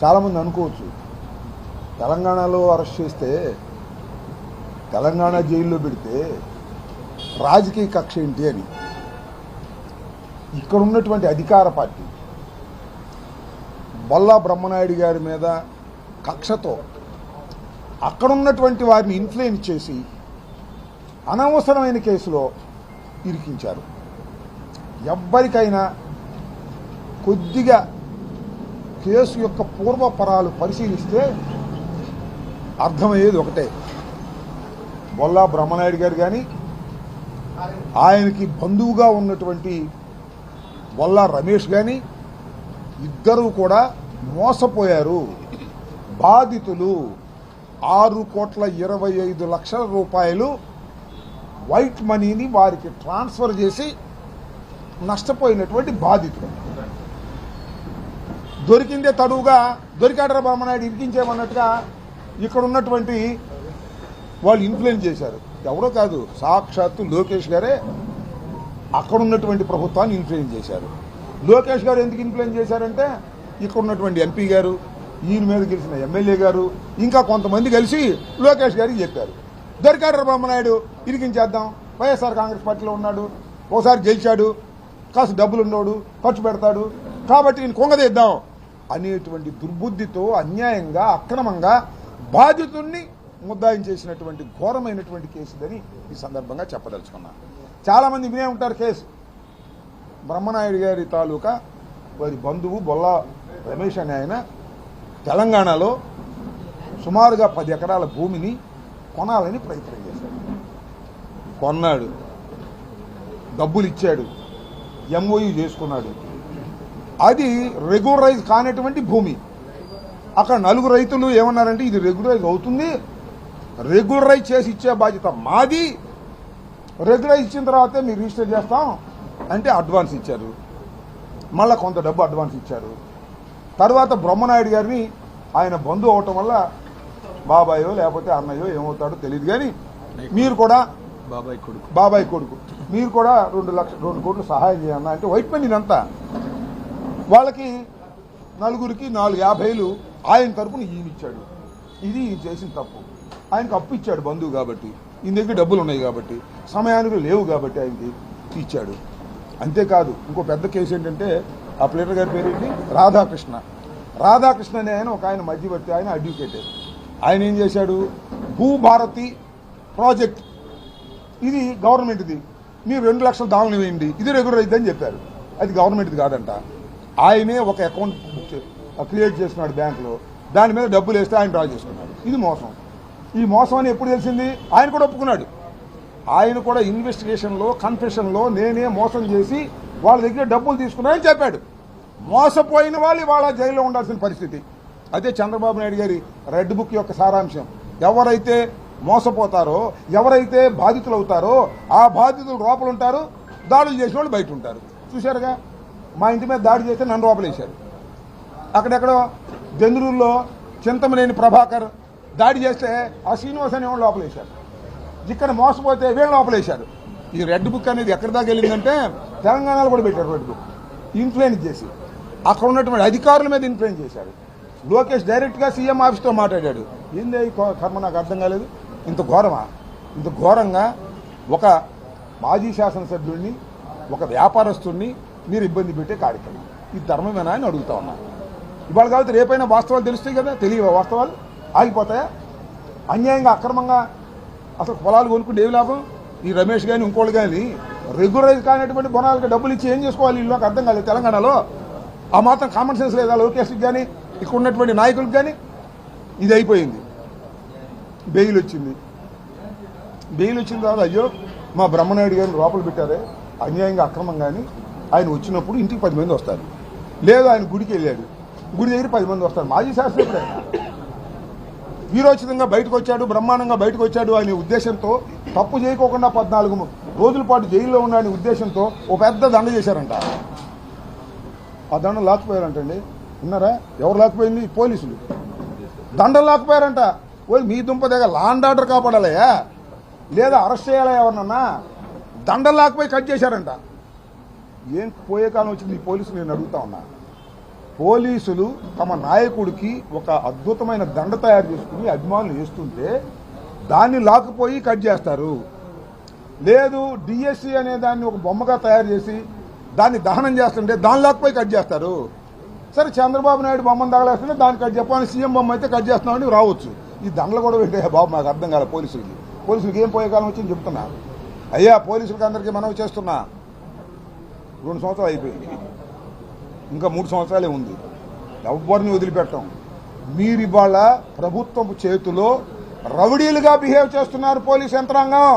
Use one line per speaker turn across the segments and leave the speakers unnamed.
చాలామంది అనుకోవచ్చు తెలంగాణలో అరెస్ట్ చేస్తే తెలంగాణ జైల్లో పెడితే రాజకీయ కక్ష ఏంటి అని. ఇక్కడ ఉన్నటువంటి అధికార పార్టీ బొల్లా బ్రహ్మనాయుడు గారి మీద కక్షతో అక్కడ ఉన్నటువంటి వారిని ఇన్ఫ్లుయెన్స్ చేసి అనవసరమైన కేసులో ఇరికించారు. ఎవ్వరికైనా కొద్దిగా కేసు యొక్క పూర్వపరాలు పరిశీలిస్తే అర్థమయ్యేది ఒకటే, బొల్లా బ్రహ్మనాయుడు గారు కానీ ఆయనకి బంధువుగా ఉన్నటువంటి బొల్లా రమేష్ కానీ ఇద్దరూ కూడా మోసపోయారు. బాధితులు 6,25,00,000 రూపాయలు వైట్ మనీని వారికి ట్రాన్స్ఫర్ చేసి నష్టపోయినటువంటి బాధితులు. దొరికిందే తడువుగా దొరికాడరా బ్రహ్మనాయుడు ఇరికించేమన్నట్టుగా ఇక్కడ ఉన్నటువంటి వాళ్ళు ఇన్ఫ్లుయెన్స్ చేశారు. ఎవరో కాదు, సాక్షాత్తు లోకేష్ గారే అక్కడ ఉన్నటువంటి ప్రభుత్వాన్ని ఇన్ఫ్లుయెన్స్ చేశారు. లోకేష్ గారు ఎందుకు ఇన్ఫ్లుయెన్స్ చేశారంటే ఇక్కడ ఉన్నటువంటి ఎంపీ గారు, ఈయన మీద గెలిచిన ఎమ్మెల్యే గారు, ఇంకా కొంతమంది కలిసి లోకేష్ గారికి చెప్పారు, దొరికాడరా బ్రహ్మనాయుడు ఇరికించేద్దాం, వైఎస్ఆర్ కాంగ్రెస్ పార్టీలో ఉన్నాడు, ఒకసారి గెలిచాడు, కాస్త డబ్బులు ఉన్నోడు, ఖర్చు పెడతాడు, కాబట్టి ఈయన కొంగదీద్దాం అనేటువంటి దుర్బుద్ధితో అన్యాయంగా అక్రమంగా బాధితుల్ని ముద్దాయం చేసినటువంటి ఘోరమైనటువంటి కేసుదని ఈ సందర్భంగా చెప్పదలుచుకున్నాను. చాలామంది వినే ఉంటారు కేసు. బ్రహ్మనాయుడు గారి తాలూకా వారి బంధువు బొల్లా రమేష్ అనే ఆయన తెలంగాణలో సుమారుగా 10 ఎకరాల భూమిని కొనాలని ప్రయత్నం చేశాడు. కొన్నాడు, డబ్బులు ఇచ్చాడు, ఎంఓయూ చేసుకున్నాడు. అది రెగ్యులరైజ్ కానటువంటి భూమి. అక్కడ 4 రైతులు ఏమన్నారంటే ఇది రెగ్యులరైజ్ అవుతుంది, రెగ్యులరైజ్ చేసి ఇచ్చే బాధ్యత మాది, రెగ్యులరైజ్ ఇచ్చిన తర్వాతే మీరు రిజిస్టర్ చేస్తాం అంటే అడ్వాన్స్ ఇచ్చారు. మళ్ళీ కొంత డబ్బు అడ్వాన్స్ ఇచ్చారు. తర్వాత బ్రహ్మనాయుడు గారిని ఆయన బంధువు అవటం వల్ల బాబాయో లేకపోతే అన్నయ్యో ఏమవుతాడో తెలియదు కానీ మీరు కూడా బాబాయ్ కొడుకు మీరు కూడా 2 కోట్లు సహాయం చేయన్న అంటే వైట్ మనీ ఇదంతా వాళ్ళకి నలుగురికి 450,000 ఆయన తరపున ఈయన ఇచ్చాడు. ఇది ఈయన చేసిన తప్పు. ఆయనకు అప్పు ఇచ్చాడు బంధువు కాబట్టి, ఈయన దగ్గర డబ్బులు ఉన్నాయి కాబట్టి, సమయానికి లేవు కాబట్టి ఆయనకి ఇచ్చాడు. అంతేకాదు ఇంకో పెద్ద కేసు ఏంటంటే ఆ ప్లేటర్ గారి పేరేంటి, రాధాకృష్ణ అనే ఆయన ఒక ఆయన మధ్యవర్తి, ఆయన అడ్వకేటే. ఆయన ఏం చేశాడు, భూభారతి ప్రాజెక్ట్ ఇది గవర్నమెంట్ది, మీరు 2 లక్షలు దావని వేయండి, ఇది రెగ్యులర్ అయిద్దని చెప్పారు. అది గవర్నమెంట్ది కాదంట. ఆయనే ఒక అకౌంట్ క్రియేట్ చేసుకున్నాడు బ్యాంకులో, దాని మీద డబ్బులు వేస్తే ఆయన డ్రా చేసుకున్నాడు. ఇది మోసం. ఈ మోసం అని ఎప్పుడు తెలిసింది, ఆయన కూడా ఒప్పుకున్నాడు. ఆయన కూడా ఇన్వెస్టిగేషన్లో కన్ఫెషన్లో నేనే మోసం చేసి వాళ్ళ దగ్గర డబ్బులు తీసుకున్నానని చెప్పాడు. మోసపోయిన వాళ్ళు ఇవాళ జైల్లో ఉండాల్సిన పరిస్థితి. అదే చంద్రబాబు నాయుడు గారి రెడ్ బుక్ యొక్క సారాంశం. ఎవరైతే మోసపోతారో, ఎవరైతే బాధితులు అవుతారో ఆ బాధితులు లోపల ఉంటారు, దాడులు చేసిన వాళ్ళు బయట ఉంటారు. చూశారుగా, మా ఇంటి మీద దాడి చేస్తే నన్ను లోపలేశారు. అక్కడెక్కడో దెందులూరులో చింతమనేని ప్రభాకర్ దాడి చేస్తే ఆ శ్రీనివాస్ అనే వాళ్ళు లోపలేశారు. ఇక్కడ మోసపోతే వీళ్ళు లోపలేశారు. ఈ రెడ్ బుక్ అనేది ఎక్కడి దాకా వెళ్ళిందంటే తెలంగాణలో కూడా పెట్టారు రెడ్ బుక్. ఇన్ఫ్లుయెన్స్ చేసి అక్కడ ఉన్నటువంటి అధికారుల మీద ఇన్ఫ్లుయెన్స్ చేశారు. లోకేష్ డైరెక్ట్గా సీఎం ఆఫీస్తో మాట్లాడాడు. ఏంది కర్మ, నాకు అర్థం కాలేదు. ఇంత ఘోరమా? ఇంత ఘోరంగా ఒక మాజీ శాసనసభ్యుడిని, ఒక వ్యాపారస్తుడిని మీరు ఇబ్బంది పెట్టే కార్యక్రమం, ఇది ధర్మమేనా అని అడుగుతా ఉన్నా. ఇవాళ కాబట్టి రేపైనా వాస్తవాలు తెలుస్తాయి కదా, తెలియవా? వాస్తవాలు ఆగిపోతాయా? అన్యాయంగా అక్రమంగా అసలు పొలాలు కొనుక్కుంటే ఏమి లాభం? ఈ రమేష్ కానీ ఇంకోళ్ళు కానీ రెగ్యులరైజ్ కానటువంటి బొనాలకి డబ్బులు ఇచ్చి ఏం చేసుకోవాలి? వీళ్ళు నాకు అర్థం కాలేదు. తెలంగాణలో ఆ మాత్రం కామన్ సెన్స్ లేదా లోకేష్కి కానీ ఇక్కడ ఉన్నటువంటి నాయకులకు కానీ? ఇది అయిపోయింది. బెయిల్ వచ్చింది. బెయిల్ వచ్చిన తర్వాత అయ్యో మా బ్రహ్మనాయుడు గారిని లోపల పెట్టారే అన్యాయంగా అక్రమంగా అని. ఆయన వచ్చినప్పుడు ఇంటికి 10 మంది వస్తారు. లేదు ఆయన గుడికి వెళ్ళాడు, గుడి దగ్గర 10 మంది వస్తారు. మాజీ శాసనసభ్యుడు ఆయన వీరోచితంగా బయటకు వచ్చాడు, బ్రహ్మాండంగా బయటకు వచ్చాడు అనే ఉద్దేశంతో, తప్పు చేయకోకుండా 14 రోజుల పాటు జైల్లో ఉన్నాడనే ఉద్దేశంతో ఓ పెద్ద దండ చేశారంట. ఆ దండం లాక్కుపోయారంటండి. విన్నారా? ఎవరు లాక్కుపోయింది? పోలీసులు దండం లాక్కుపోయారంట. ఓ మీ దుంప దగ్గర లాండ్ ఆర్డర్ కాపాడాలయా, లేదా అరెస్ట్ చేయాలా ఎవరినన్నా? దండం లాక్కుపోయి కట్ చేశారంట. ఏం పోయే కాలం వచ్చింది ఈ పోలీసులు? నేను అడుగుతా ఉన్నా. పోలీసులు తమ నాయకుడికి ఒక అద్భుతమైన దండ తయారు చేసుకుని అభిమానులు వేస్తుంటే దాన్ని లాక్కుపోయి కట్ చేస్తారు. లేదు డిఎస్సి అనే దాన్ని ఒక బొమ్మగా తయారు చేసి దాన్ని దహనం చేస్తుంటే దాన్ని లాక్కుపోయి కట్ చేస్తారు. సరే చంద్రబాబు నాయుడు బొమ్మను తగలేస్తుంటే దాన్ని కట్ చెప్పాలని సీఎం బొమ్మ అయితే కట్ చేస్తున్నామని రావచ్చు. ఈ దండలు కూడా పెట్టే బాబు మాకు అర్థం కాలే. పోలీసులకి ఏం పోయే కాలం వచ్చింది చెప్తున్నా. అయ్యా పోలీసులకి అందరికీ మనవి చేస్తున్నా, 2 సంవత్సరాలు అయిపోయింది, ఇంకా 3 సంవత్సరాలే ఉంది. ఎవరిని వదిలిపెట్టాం. మీరు ఇవాళ ప్రభుత్వం చేతిలో రౌడీలుగా బిహేవ్ చేస్తున్నారు పోలీస్ యంత్రాంగం.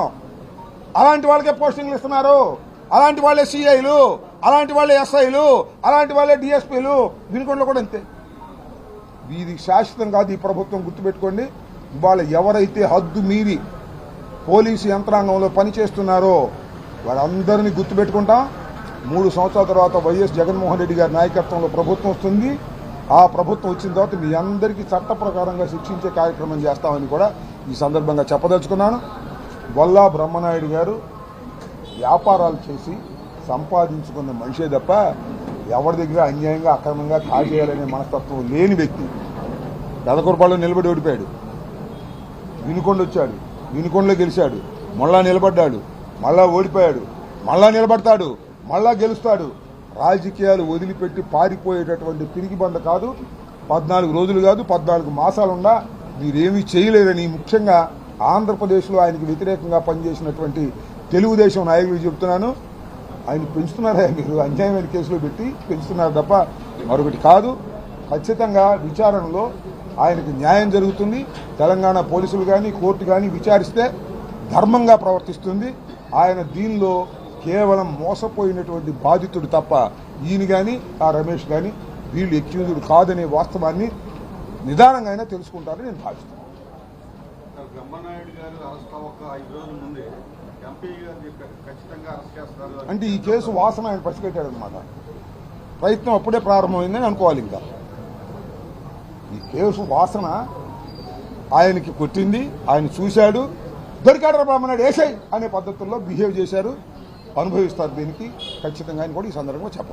అలాంటి వాళ్ళకే పోస్టింగ్లు ఇస్తున్నారు. అలాంటి వాళ్ళే సిఐలు, అలాంటి వాళ్ళే ఎస్ఐలు, అలాంటి వాళ్ళే డిఎస్పీలు. వినుకొండలో కూడా అంతే. ఇది శాశ్వతం కాదు. ఈ ప్రభుత్వం గుర్తుపెట్టుకోండి. ఇవాళ ఎవరైతే హద్దు మీరి పోలీసు యంత్రాంగంలో పనిచేస్తున్నారో వాళ్ళందరినీ గుర్తుపెట్టుకుంటాం. 3 సంవత్సరాల తర్వాత వైఎస్ జగన్మోహన్ రెడ్డి గారి నాయకత్వంలో ప్రభుత్వం వస్తుంది. ఆ ప్రభుత్వం వచ్చిన తర్వాత మీ అందరికీ చట్ట ప్రకారంగా శిక్షించే కార్యక్రమం చేస్తామని కూడా ఈ సందర్భంగా చెప్పదలుచుకున్నాను. బొల్లా బ్రహ్మనాయుడు గారు వ్యాపారాలు చేసి సంపాదించుకున్న మనిషే తప్ప ఎవరి దగ్గర అన్యాయంగా అక్రమంగా కాజేయాలనే మనస్తత్వం లేని వ్యక్తి. పెదకూరపాడులో నిలబడి ఓడిపోయాడు, వినుకొండ వచ్చాడు, వినుకొండలో గెలిచాడు, మళ్ళా నిలబడ్డాడు, మళ్ళా ఓడిపోయాడు, మళ్ళా నిలబడతాడు, మళ్ళా గెలుస్తాడు. రాజకీయాలు వదిలిపెట్టి పారిపోయేటటువంటి పిరిగిబండ కాదు. 14 రోజులు కాదు 14 మాసాలున్నా మీరేమీ చేయలేరని ముఖ్యంగా ఆంధ్రప్రదేశ్లో ఆయనకు వ్యతిరేకంగా పనిచేసినటువంటి తెలుగుదేశం నాయకులు చెబుతున్నాను. ఆయన పెంచుతున్నారా మీరు? అన్యాయమైన కేసులో పెట్టి పెంచుతున్నారు తప్ప మరొకటి కాదు. ఖచ్చితంగా విచారణలో ఆయనకు న్యాయం జరుగుతుంది. తెలంగాణ పోలీసులు కానీ కోర్టు కానీ విచారిస్తే ధర్మంగా ప్రవర్తిస్తుంది. ఆయన దీనిలో కేవలం మోసపోయినటువంటి బాధితుడు తప్ప ఈయన కానీ ఆ రమేష్ కానీ వీళ్ళు ఎక్యూజుడు కాదనే వాస్తవాన్ని నిదానంగా అయినా తెలుసుకుంటారని నేను భావిస్తున్నాను. అంటే ఈ కేసు వాసన ఆయన పసిగట్టాడనమాట. ప్రయత్నం అప్పుడే ప్రారంభమైందని అనుకోవాలి. ఇంకా ఈ కేసు వాసన ఆయనకి కొట్టింది. ఆయన చూశాడు, దొరికాడు బ్రహ్మనాయుడు ఏసై అనే పద్ధతుల్లో బిహేవ్ చేశారు. అనుభవిస్తారు దీనికి ఖచ్చితంగా అని కూడా ఈ సందర్భంగా చెప్పాలి.